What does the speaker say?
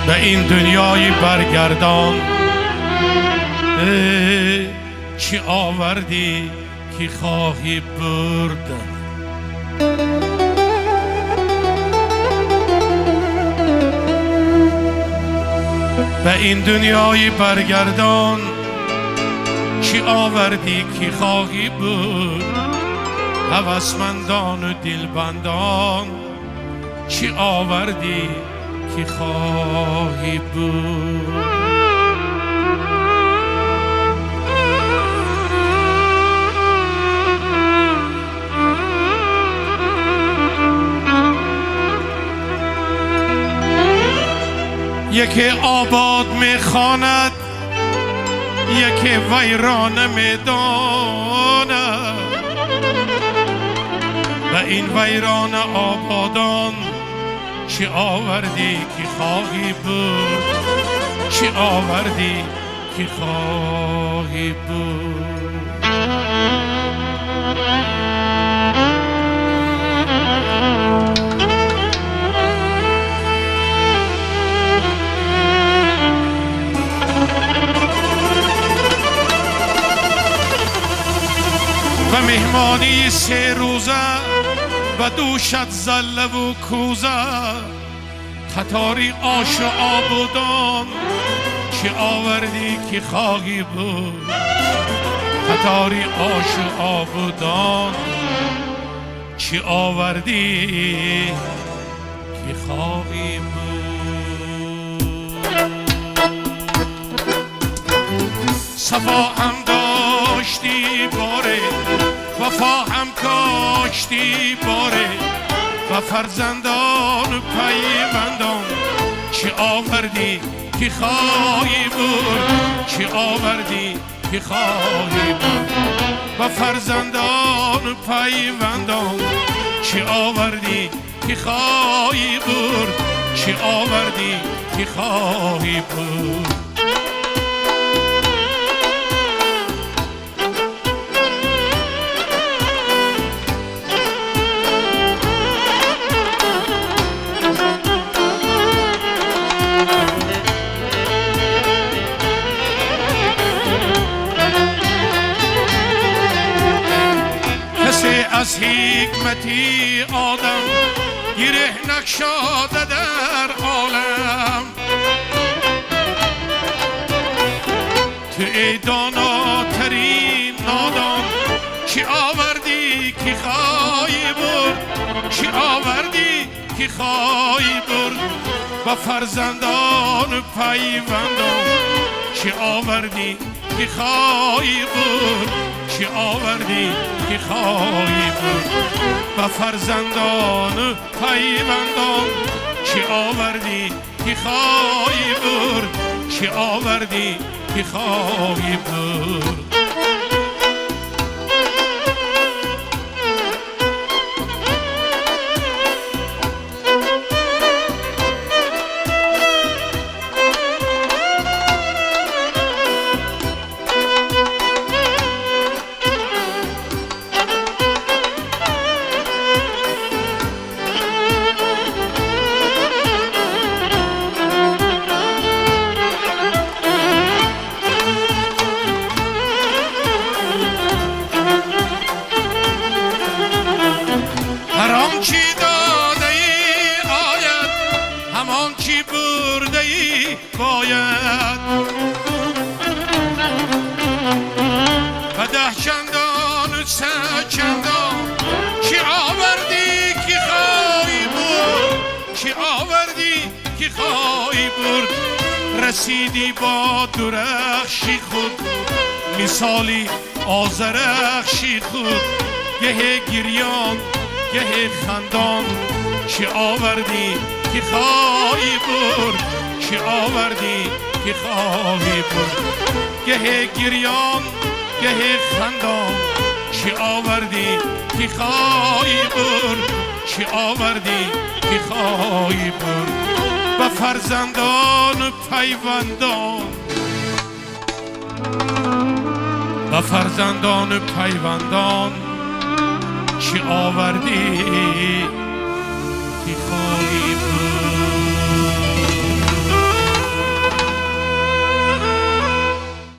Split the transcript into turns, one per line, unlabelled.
به این دنیای برگردان چی آوردی که خواهی برد؟ به این دنیای برگردان چی آوردی که خواهی برد؟ هوسمندان و دلبندان چی آوردی که خواهی برد؟ یکی آباد میخواند، یکی ویرانه میداند. به این ویران آبادان چی آوردی که خواهی برد؟ چی آوردی که خواهی برد؟ و مهمانی 3 روزه و دوشت زله و کوزه، قطاری آش و آبودان چی آوردی که خواهی بود؟ قطاری آش و آبودان چی آوردی که خواهی بود؟ صفا هم داشتی باره، وفا هم کاشتی باره، و فرزندان پیوندان چی آوردی که خواهی بود؟ چی آوردی که خواهی بود؟ و فرزندان پیوندان چی آوردی که خواهی بود؟ چی آوردی که خواهی بود؟ از حکمتی آدم گره نگشاده در عالم، تو ای داناترین نادان چی آوردی که خواهی برد؟ چی آوردی که خواهی برد؟ و فرزندان پیوندان چی آوردی که خواهی برد؟ چی آوردی که خواهی برد؟ و فرزندان پیوندان چی آوردی که خواهی برد؟ چی آوردی که خواهی برد؟ باید و 10 چندان و 100 چندان چی آوردی که خواهی برد؟ چی آوردی که خواهی برد؟ رسیدی با درخشی خود، مثالی آذرخشی خود، گه گریان گه خندان چی آوردی که خواهی برد؟ چی آوردی که خواهی برد؟ گه گریان گه خندان چی آوردی که خواهی برد؟ چی آوردی که خواهی برد؟ و فرزندان پیوندان و فرزندان پیوندان چی آوردی